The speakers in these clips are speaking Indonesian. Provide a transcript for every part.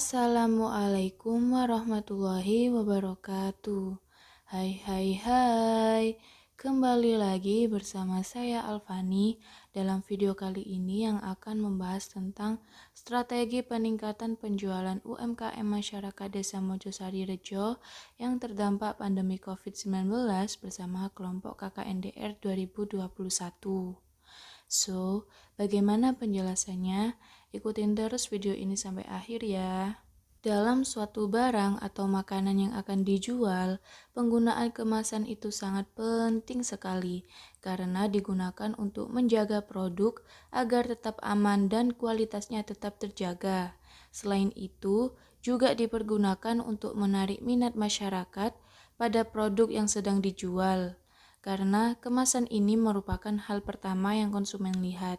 Assalamualaikum warahmatullahi wabarakatuh. Hai, kembali lagi bersama saya Alfani dalam video kali ini yang akan membahas tentang strategi peningkatan penjualan UMKM masyarakat Desa Mojosari Rejo yang terdampak pandemi COVID-19 bersama kelompok KKNDR 2021. So, bagaimana penjelasannya? Ikutin terus video ini sampai akhir ya. Dalam suatu barang atau makanan yang akan dijual, penggunaan kemasan itu sangat penting sekali karena digunakan untuk menjaga produk agar tetap aman dan kualitasnya tetap terjaga. Selain itu, juga dipergunakan untuk menarik minat masyarakat pada produk yang sedang dijual. Karena kemasan ini merupakan hal pertama yang konsumen lihat,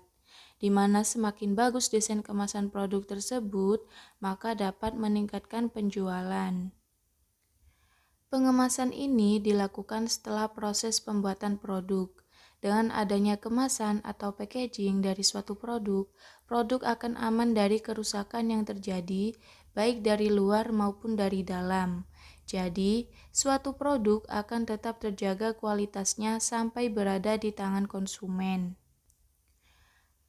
di mana semakin bagus desain kemasan produk tersebut, maka dapat meningkatkan penjualan. Pengemasan ini dilakukan setelah proses pembuatan produk. Dengan adanya kemasan atau packaging dari suatu produk, produk akan aman dari kerusakan yang terjadi, baik dari luar maupun dari dalam. Jadi, suatu produk akan tetap terjaga kualitasnya sampai berada di tangan konsumen.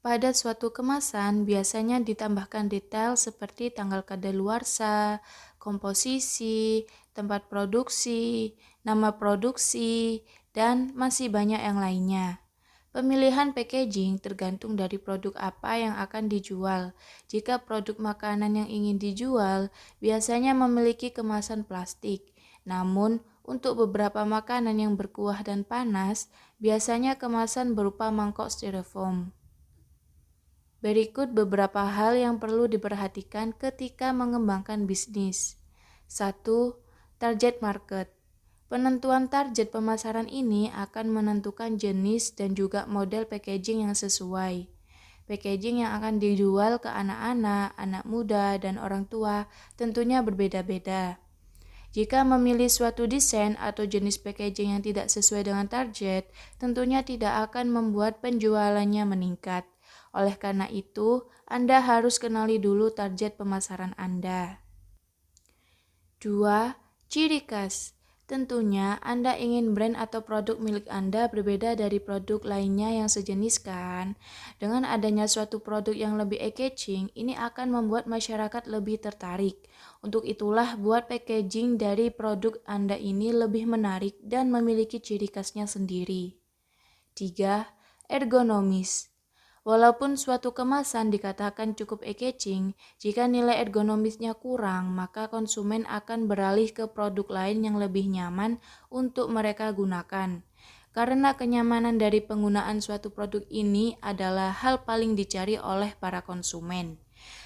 Pada suatu kemasan biasanya ditambahkan detail seperti tanggal kadaluarsa, komposisi, tempat produksi, nama produksi, dan masih banyak yang lainnya. Pemilihan packaging tergantung dari produk apa yang akan dijual. Jika produk makanan yang ingin dijual biasanya memiliki kemasan plastik. Namun, untuk beberapa makanan yang berkuah dan panas, biasanya kemasan berupa mangkok styrofoam. Berikut beberapa hal yang perlu diperhatikan ketika mengembangkan bisnis. 1. Target market. Penentuan target pemasaran ini akan menentukan jenis dan juga model packaging yang sesuai. Packaging yang akan dijual ke anak-anak, anak muda, dan orang tua tentunya berbeda-beda. Jika memilih suatu desain atau jenis packaging yang tidak sesuai dengan target, tentunya tidak akan membuat penjualannya meningkat. Oleh karena itu, Anda harus kenali dulu target pemasaran Anda. 2. Ciri khas. Tentunya Anda ingin brand atau produk milik Anda berbeda dari produk lainnya yang sejenis kan? Dengan adanya suatu produk yang lebih eye-catching, ini akan membuat masyarakat lebih tertarik. Untuk itulah buat packaging dari produk Anda ini lebih menarik dan memiliki ciri khasnya sendiri. 3. Ergonomis. Walaupun suatu kemasan dikatakan cukup eye-catching, jika nilai ergonomisnya kurang, maka konsumen akan beralih ke produk lain yang lebih nyaman untuk mereka gunakan. Karena kenyamanan dari penggunaan suatu produk ini adalah hal paling dicari oleh para konsumen.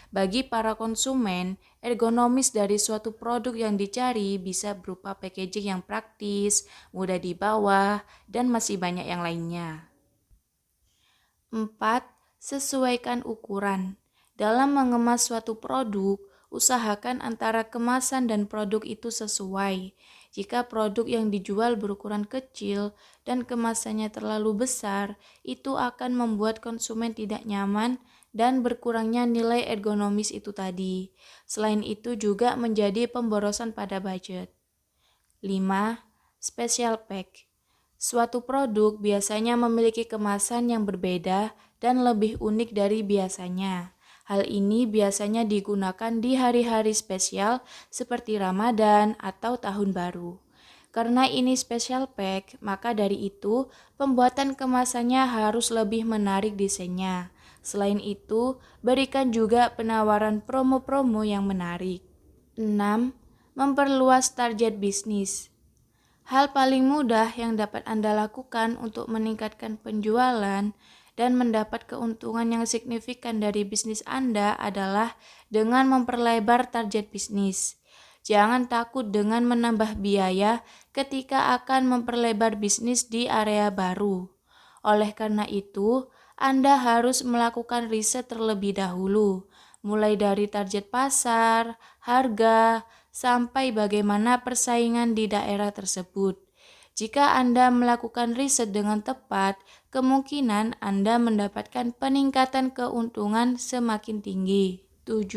Bagi para konsumen, ergonomis dari suatu produk yang dicari bisa berupa packaging yang praktis, mudah dibawa, dan masih banyak yang lainnya. 4. Sesuaikan ukuran. Dalam mengemas suatu produk, usahakan antara kemasan dan produk itu sesuai. Jika produk yang dijual berukuran kecil dan kemasannya terlalu besar, itu akan membuat konsumen tidak nyaman dan berkurangnya nilai ergonomis itu tadi. Selain itu juga menjadi pemborosan pada budget. 5. Special pack. Suatu produk biasanya memiliki kemasan yang berbeda dan lebih unik dari biasanya. Hal ini biasanya digunakan di hari-hari spesial seperti Ramadan atau Tahun Baru. Karena ini special pack, maka dari itu pembuatan kemasannya harus lebih menarik desainnya. Selain itu, berikan juga penawaran promo-promo yang menarik. 6. Memperluas target bisnis. Hal paling mudah yang dapat Anda lakukan untuk meningkatkan penjualan dan mendapat keuntungan yang signifikan dari bisnis Anda adalah dengan memperlebar target bisnis. Jangan takut dengan menambah biaya ketika akan memperlebar bisnis di area baru. Oleh karena itu, Anda harus melakukan riset terlebih dahulu, mulai dari target pasar, harga, sampai bagaimana persaingan di daerah tersebut. Jika Anda melakukan riset dengan tepat, kemungkinan Anda mendapatkan peningkatan keuntungan semakin tinggi. 7.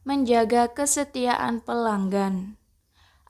Menjaga kesetiaan pelanggan.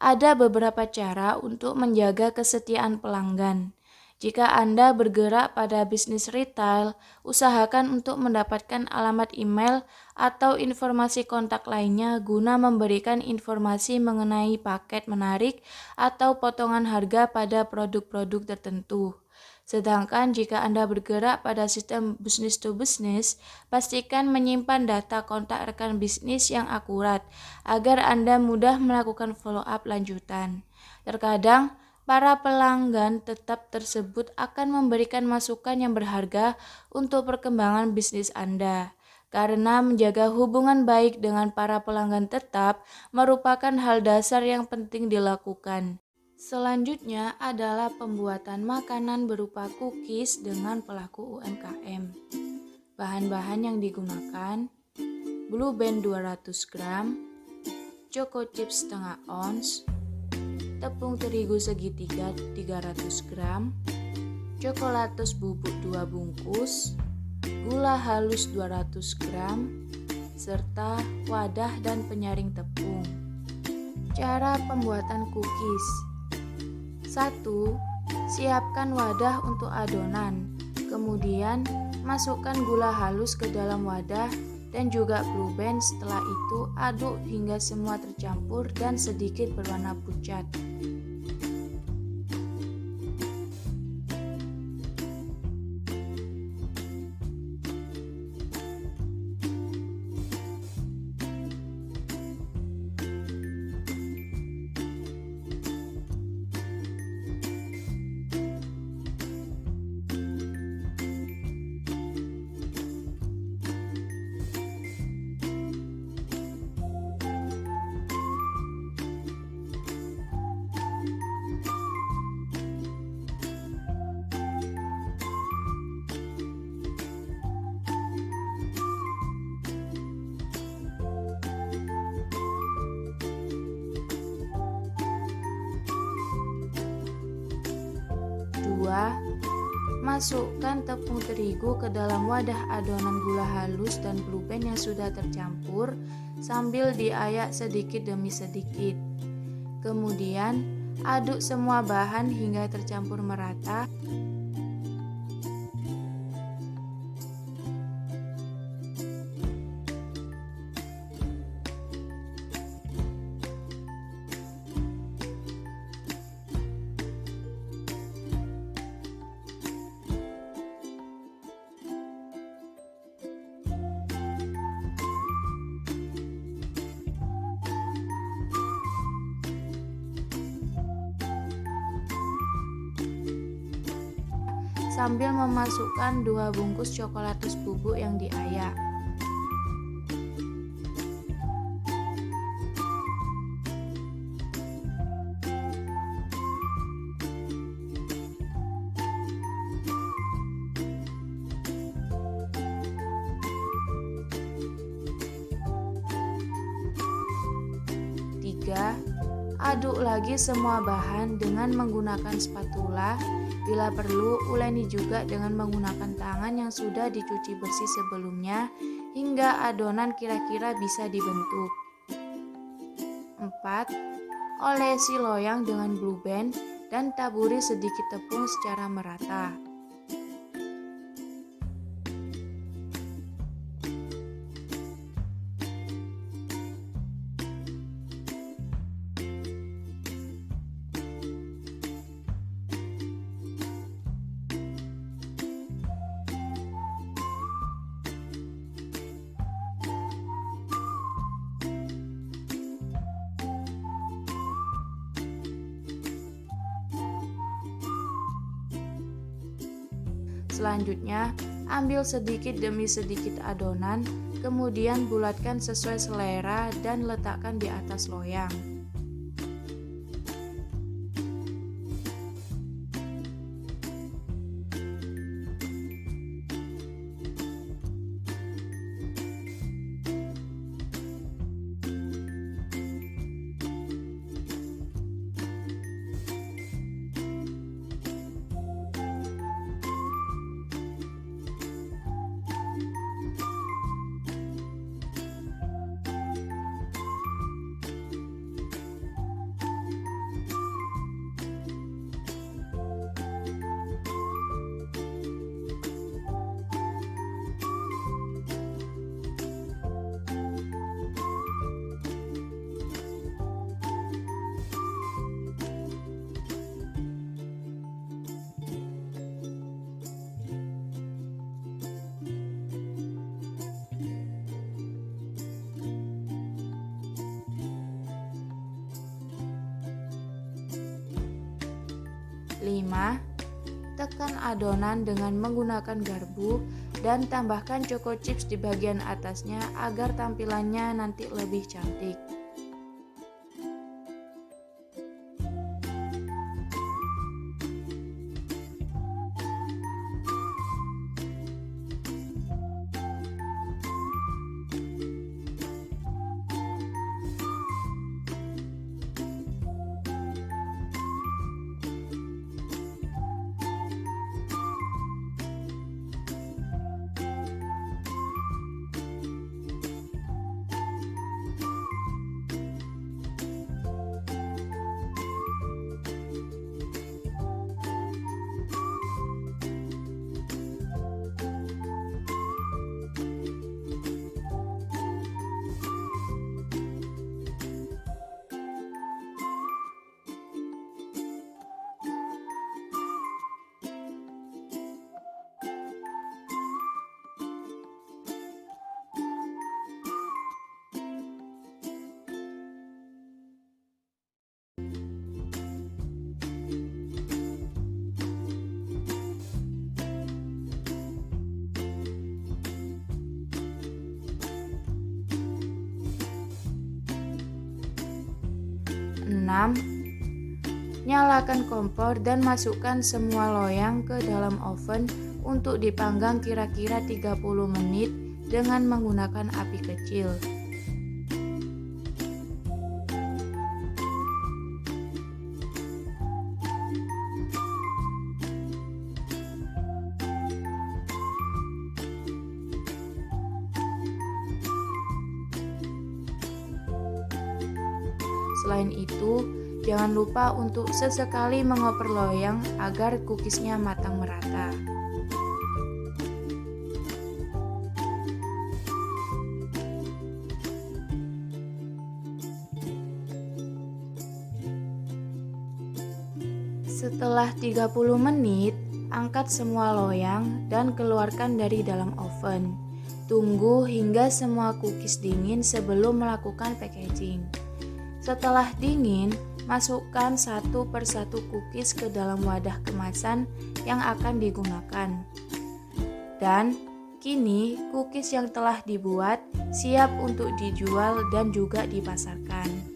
Ada beberapa cara untuk menjaga kesetiaan pelanggan. Jika Anda bergerak pada bisnis retail, usahakan untuk mendapatkan alamat email atau informasi kontak lainnya guna memberikan informasi mengenai paket menarik atau potongan harga pada produk-produk tertentu. Sedangkan jika Anda bergerak pada sistem business to business, pastikan menyimpan data kontak rekan bisnis yang akurat agar Anda mudah melakukan follow up lanjutan. Terkadang, para pelanggan tetap tersebut akan memberikan masukan yang berharga untuk perkembangan bisnis Anda. Karena menjaga hubungan baik dengan para pelanggan tetap merupakan hal dasar yang penting dilakukan. Selanjutnya adalah pembuatan makanan berupa cookies dengan pelaku UMKM. Bahan-bahan yang digunakan: Blue Band 200 gram, Choco Chips setengah ons, tepung terigu segitiga 300 gram, coklatus bubuk 2 bungkus, gula halus 200 gram, serta wadah dan penyaring tepung. Cara pembuatan cookies. 1. Siapkan wadah untuk adonan. Kemudian, masukkan gula halus ke dalam wadah dan juga Blue Band. Setelah itu, aduk hingga semua tercampur dan sedikit berwarna pucat. 2. Masukkan tepung terigu ke dalam wadah adonan gula halus dan Blue Band yang sudah tercampur sambil diayak sedikit demi sedikit. Kemudian, aduk semua bahan hingga tercampur merata. Sambil memasukkan 2 bungkus coklatus bubuk yang diayak. Aduk lagi semua bahan dengan menggunakan spatula. Bila perlu, uleni juga dengan menggunakan tangan yang sudah dicuci bersih sebelumnya hingga adonan kira-kira bisa dibentuk. 4. Olesi loyang dengan Blue Band dan taburi sedikit tepung secara merata. Selanjutnya, ambil sedikit demi sedikit adonan, kemudian bulatkan sesuai selera dan letakkan di atas loyang. 5. Tekan adonan dengan menggunakan garpu dan tambahkan choco chips di bagian atasnya agar tampilannya nanti lebih cantik. 6. Nyalakan kompor dan masukkan semua loyang ke dalam oven untuk dipanggang kira-kira 30 menit dengan menggunakan api kecil. Selain itu, jangan lupa untuk sesekali mengoper loyang agar cookiesnya matang merata. Setelah 30 menit, angkat semua loyang dan keluarkan dari dalam oven. Tunggu hingga semua cookies dingin sebelum melakukan packaging. Setelah dingin, masukkan satu persatu cookies ke dalam wadah kemasan yang akan digunakan. Dan kini cookies yang telah dibuat siap untuk dijual dan juga dipasarkan.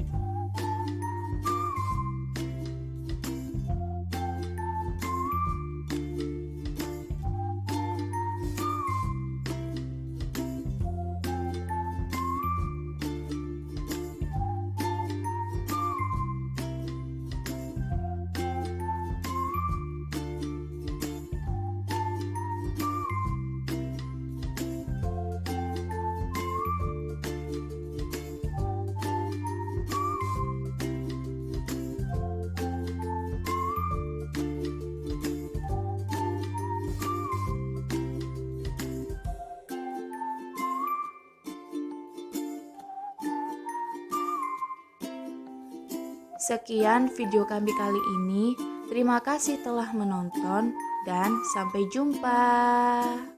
Sekian video kami kali ini. Terima kasih telah menonton dan sampai jumpa.